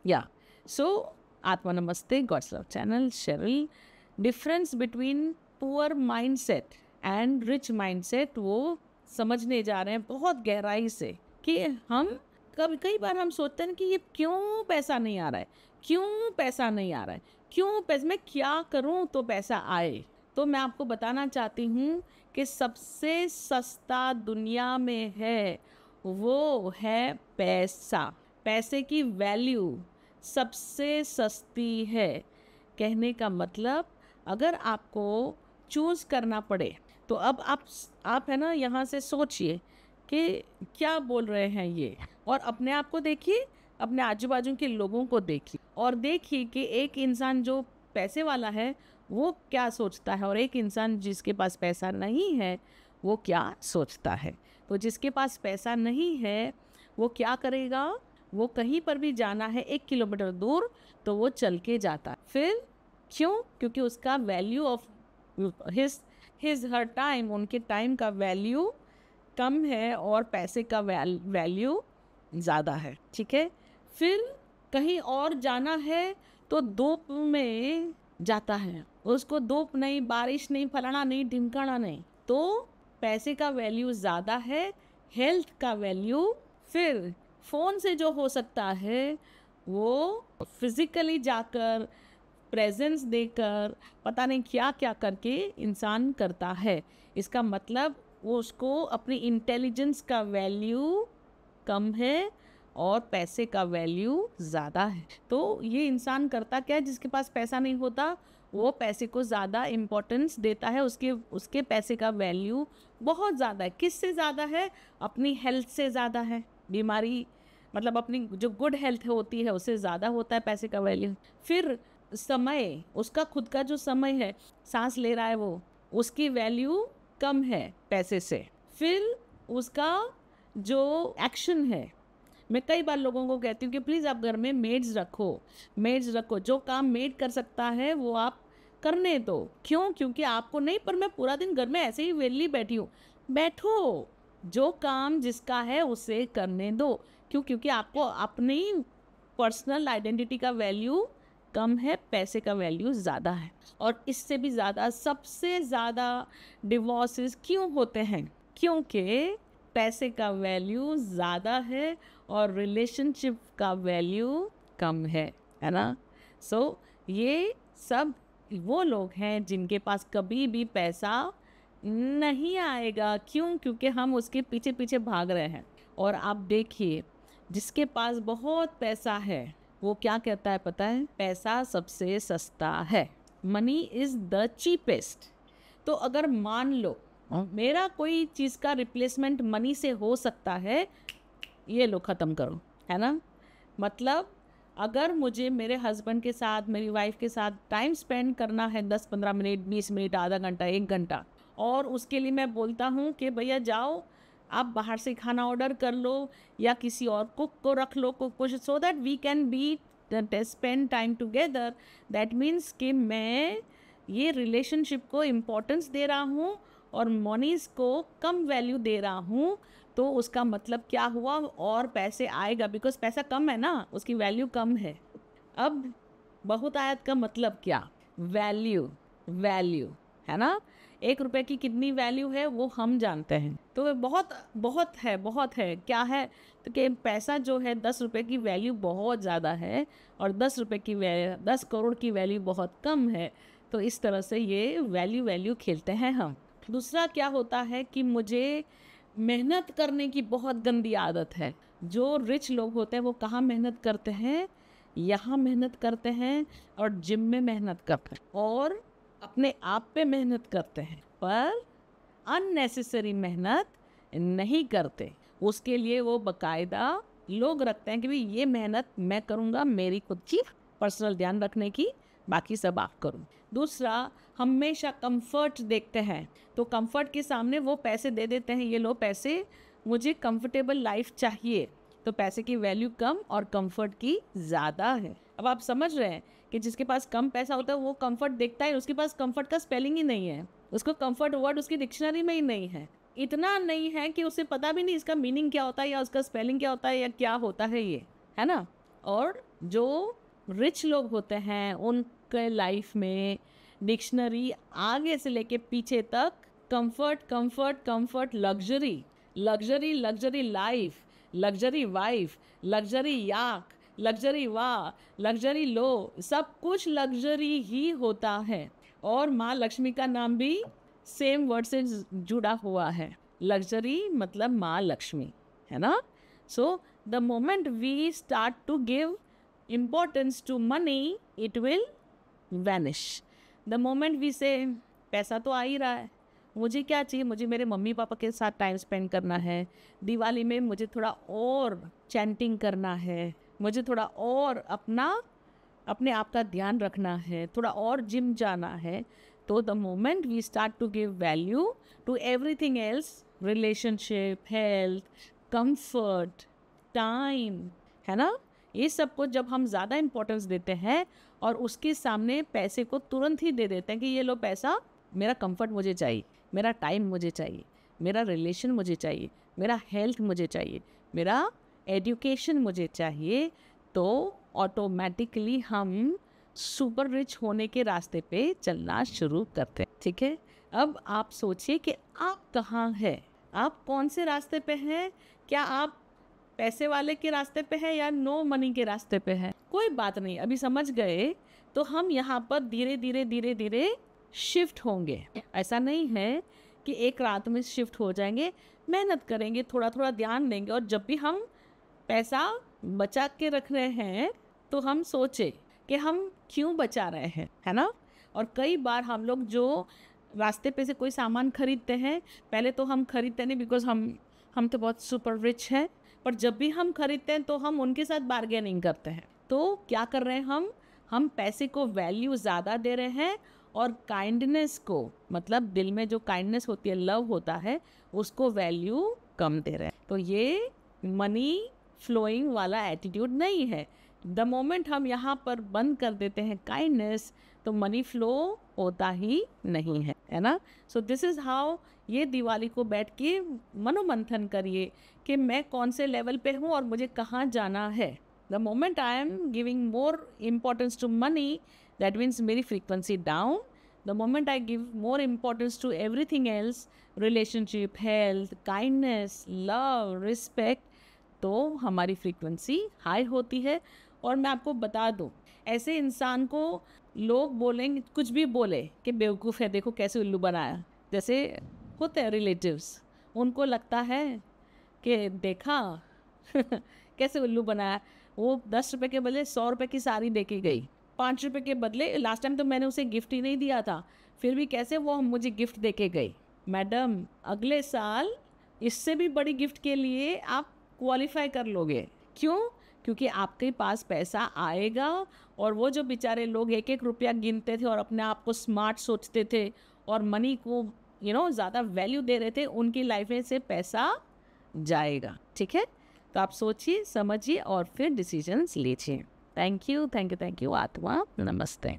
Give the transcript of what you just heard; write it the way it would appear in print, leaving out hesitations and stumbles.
या सो आत्मा नमस्ते, God's love channel, Sheryl. Difference between poor mindset and rich mindset वो समझने जा रहे हैं बहुत गहराई से कि हम कई बार हम सोचते हैं कि ये क्यों पैसा नहीं आ रहा है, क्यों पैसा नहीं आ रहा है, क्यों पैसा, मैं क्या करूं तो पैसा आए। तो मैं आपको बताना चाहती हूँ कि सबसे सस्ता दुनिया में है वो है पैसा। पैसे की वैल्यू सबसे सस्ती है। कहने का मतलब अगर आपको चूज़ करना पड़े तो अब आप है ना यहाँ से सोचिए कि क्या बोल रहे हैं ये, और अपने आप को देखिए, अपने आजू बाजू के लोगों को देखिए और देखिए कि एक इंसान जो पैसे वाला है वो क्या सोचता है और एक इंसान जिसके पास पैसा नहीं है वो क्या सोचता है। तो जिसके पास पैसा नहीं है वो क्या करेगा, वो कहीं पर भी जाना है 1 किलोमीटर दूर तो वो चल के जाता है। फिर क्यों? क्योंकि उसका value of his her time, उनके टाइम का वैल्यू कम है और पैसे का वैल्यू ज़्यादा है। ठीक है। फिर कहीं और जाना है तो धूप में जाता है, उसको धूप नहीं, बारिश नहीं, फलाना नहीं, ढिमकाना नहीं। तो पैसे का वैल्यू ज़्यादा है, हेल्थ का वैल्यू फिर फ़ोन से जो हो सकता है वो फिज़िकली जाकर प्रेजेंस देकर पता नहीं क्या क्या करके इंसान करता है। इसका मतलब वो उसको अपनी इंटेलिजेंस का वैल्यू कम है और पैसे का वैल्यू ज़्यादा है। तो ये इंसान करता क्या है, जिसके पास पैसा नहीं होता वो पैसे को ज़्यादा इम्पोर्टेंस देता है, उसके पैसे का वैल्यू बहुत ज़्यादा है। किससे ज़्यादा है? अपनी हेल्थ से ज़्यादा है। बीमारी मतलब अपनी जो गुड हेल्थ होती है उससे ज़्यादा होता है पैसे का वैल्यू। फिर समय, उसका खुद का जो समय है, सांस ले रहा है वो, उसकी वैल्यू कम है पैसे से। फिर उसका जो एक्शन है, मैं कई बार लोगों को कहती हूँ कि प्लीज़ आप घर में मेड्स रखो, जो काम मेड कर सकता है वो आप करने दो। क्यों? क्योंकि आपको नहीं, पर मैं पूरा दिन घर में ऐसे ही वेली बैठी हूँ। बैठो, जो काम जिसका है उसे करने दो। क्यों? क्योंकि आपको अपनी पर्सनल आइडेंटिटी का वैल्यू कम है, पैसे का वैल्यू ज़्यादा है। और इससे भी ज़्यादा, सबसे ज़्यादा डिवोर्सेस क्यों होते हैं? क्योंकि पैसे का वैल्यू ज़्यादा है और रिलेशनशिप का वैल्यू कम है ना। सो ये सब वो लोग हैं जिनके पास कभी भी पैसा नहीं आएगा। क्यों? क्योंकि हम उसके पीछे पीछे भाग रहे हैं। और आप देखिए, जिसके पास बहुत पैसा है वो क्या कहता है पता है? पैसा सबसे सस्ता है। Money is the cheapest. तो अगर मान लो मेरा कोई चीज़ का रिप्लेसमेंट मनी से हो सकता है, ये लो ख़त्म करो, है ना। मतलब अगर मुझे मेरे हस्बैंड के साथ, मेरी वाइफ के साथ टाइम स्पेंड करना है 10-15 मिनट, 20 मिनट, आधा घंटा, 1 घंटा, और उसके लिए मैं बोलता हूँ कि भैया जाओ आप बाहर से खाना ऑर्डर कर लो या किसी और कुक को रख लो, कुछ, so that we can be spend time together. That means कि मैं ये रिलेशनशिप को इम्पोर्टेंस दे रहा हूँ और मनीज़ को कम वैल्यू दे रहा हूँ। तो उसका मतलब क्या हुआ? और पैसे आएगा, बिकॉज पैसा कम है ना, उसकी वैल्यू कम है। अब बहुत आयत का मतलब क्या? वैल्यू, वैल्यू, है ना। 1 रुपए की कितनी वैल्यू है वो हम जानते हैं। तो वो बहुत बहुत है। क्या है? तो कि पैसा जो है 10 रुपए की वैल्यू बहुत ज़्यादा है और 10 रुपए की 10 करोड़ की वैल्यू बहुत कम है। तो इस तरह से ये वैल्यू खेलते हैं हम। दूसरा क्या होता है कि मुझे मेहनत करने की बहुत गंदी आदत है। जो रिच लोग होते हैं वो कहाँ मेहनत करते हैं? यहाँ मेहनत करते हैं और जिम में मेहनत करते हैं और अपने आप पे मेहनत करते हैं, पर अननेसेसरी मेहनत नहीं करते। उसके लिए वो बकायदा लोग रखते हैं कि भाई ये मेहनत मैं करूँगा मेरी खुद की पर्सनल ध्यान रखने की, बाकी सब आप करो। दूसरा, हमेशा कंफर्ट देखते हैं, तो कंफर्ट के सामने वो पैसे दे देते हैं, ये लो पैसे, मुझे कंफर्टेबल लाइफ चाहिए। तो पैसे की वैल्यू कम और कंफर्ट की ज़्यादा है। अब आप समझ रहे हैं कि जिसके पास कम पैसा होता है वो कंफर्ट देखता है, उसके पास कंफर्ट का स्पेलिंग ही नहीं है, उसको कंफर्ट वर्ड उसकी डिक्शनरी में ही नहीं है। इतना नहीं है कि उसे पता भी नहीं इसका मीनिंग क्या होता है या उसका स्पेलिंग क्या होता है या क्या होता है ये, है ना। और जो रिच लोग होते हैं उनके लाइफ में डिक्शनरी आगे से लेके पीछे तक comfort comfort comfort, luxury luxury luxury life, luxury wife, luxury याक, लग्जरी वाह, लग्जरी लो, सब कुछ लग्जरी ही होता है। और माँ लक्ष्मी का नाम भी सेम वर्ड से जुड़ा हुआ है, लग्जरी मतलब माँ लक्ष्मी, है ना। So the moment we start to give importance to money, it will vanish. The moment we say पैसा तो आ ही रहा है, मुझे क्या चाहिए, मुझे मेरे मम्मी पापा के साथ टाइम स्पेंड करना है, दिवाली में मुझे थोड़ा और चैंटिंग करना है, मुझे थोड़ा और अपने आप का ध्यान रखना है, थोड़ा और जिम जाना है, तो the moment we start to give value to everything else, relationship, health, comfort, time, है ना, ये सब को जब हम ज़्यादा इम्पोर्टेंस देते हैं और उसके सामने पैसे को तुरंत ही दे देते हैं कि ये लो पैसा, मेरा कंफर्ट मुझे चाहिए, मेरा टाइम मुझे चाहिए, मेरा रिलेशन मुझे चाहिए, मेरा हेल्थ मुझे चाहिए, मेरा एजुकेशन मुझे चाहिए, तो ऑटोमेटिकली हम सुपर रिच होने के रास्ते पे चलना शुरू करते हैं। ठीक है, अब आप सोचिए कि आप कहाँ हैं, आप कौन से रास्ते पे हैं, क्या आप पैसे वाले के रास्ते पे है या नो मनी के रास्ते पे है, कोई बात नहीं, अभी समझ गए तो हम यहाँ पर धीरे धीरे धीरे धीरे शिफ्ट होंगे। ऐसा नहीं है कि एक रात में शिफ्ट हो जाएंगे, मेहनत करेंगे, थोड़ा थोड़ा ध्यान देंगे, और जब भी हम पैसा बचा के रख रहे हैं तो हम सोचे कि हम क्यों बचा रहे हैं, है ना। और कई बार हम लोग जो रास्ते पे से कोई सामान खरीदते हैं, पहले तो हम खरीदते नहीं बिकॉज हम तो बहुत सुपर रिच हैं, पर जब भी हम खरीदते हैं तो हम उनके साथ बार्गेनिंग करते हैं, तो क्या कर रहे हैं हम पैसे को वैल्यू ज़्यादा दे रहे हैं और काइंडनेस को, मतलब दिल में जो काइंडनेस होती है, लव होता है, उसको वैल्यू कम दे रहे हैं। तो ये मनी फ्लोइंग वाला एटीट्यूड नहीं है। द मोमेंट हम यहाँ पर बंद कर देते हैं काइंडनेस, तो मनी फ्लो होता ही नहीं है ना। सो दिस इज़ हाउ, ये दिवाली को बैठ के मनोमंथन करिए कि मैं कौन से लेवल पे हूँ और मुझे कहाँ जाना है। The moment I am giving more importance to money, that means मेरी frequency down. The moment I give more importance to everything else, relationship, health, kindness, love, respect, तो हमारी फ्रीक्वेंसी हाई होती है। और मैं आपको बता दूँ, ऐसे इंसान को लोग बोलेंगे, कुछ भी बोले कि बेवकूफ़ है, देखो कैसे उल्लू बनाया, जैसे होते हैं रिलेटिव्स, उनको लगता है कि देखा कैसे उल्लू बनाया, वो 10 रुपये के बदले 100 रुपये की साड़ी दे के गई, 5 रुपये के बदले, लास्ट टाइम तो मैंने उसे गिफ्ट ही नहीं दिया था, फिर भी कैसे वो मुझे गिफ्ट दे के गई। मैडम, अगले साल इससे भी बड़ी गिफ्ट के लिए आप क्वालिफाई कर लोगे। क्यों? क्योंकि आपके पास पैसा आएगा, और वो जो बेचारे लोग एक एक रुपया गिनते थे और अपने आप को स्मार्ट सोचते थे और मनी को ज़्यादा वैल्यू दे रहे थे, उनकी लाइफ में से पैसा जाएगा। ठीक है, तो आप सोचिए, समझिए और फिर डिसीजंस लीजिए। Thank you, thank you, thank you. आत्मा नमस्ते।